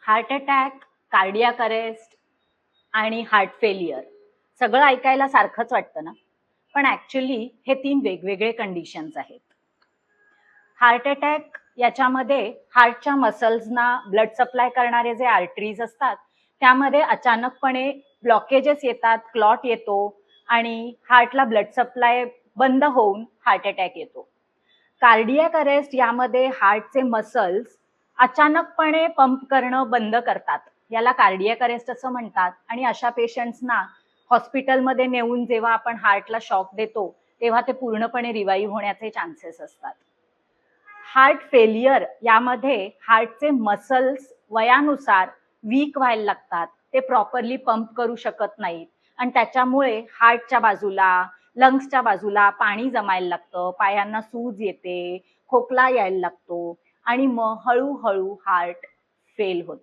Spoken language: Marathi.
हार्ट अटॅक, कार्डियाक अरेस्ट आणि हार्ट फेलियर सगळं ऐकायला सारखंच वाटतं ना, पण ऍक्च्युली हे 3 वेगवेगळे कंडिशन्स आहेत. हार्ट अटॅक याच्यामध्ये हार्टच्या मसल्सना ब्लड सप्लाय करणारे जे आर्टरीज असतात त्यामध्ये अचानकपणे ब्लॉकेजेस येतात, क्लॉट येतो आणि हार्टला ब्लड सप्लाय बंद होऊन हार्ट अटॅक येतो. कार्डियाक अरेस्ट यामध्ये हार्टचे मसल्स अचानकपणे पंप करणं बंद करतात, याला कार्डियाक अरेस्ट असं म्हणतात. आणि अशा पेशंट्सना हॉस्पिटलमध्ये नेऊन जेव्हा आपण हार्टला शॉक देतो तेव्हा ते पूर्णपणे रिवाईव्ह होण्याचे चान्सेस असतात. हार्ट फेलियर यामध्ये हार्टचे मसल्स वयानुसार वीक व्हायला लागतात, ते प्रॉपरली पंप करू शकत नाहीत आणि त्याच्यामुळे हार्टच्या बाजूला, लंग्सच्या बाजूला पाणी जमायला लागतं, पायांना सूज येते, खोकला यायला लागतो आणि मग हळूहळू हार्ट फेल होतं.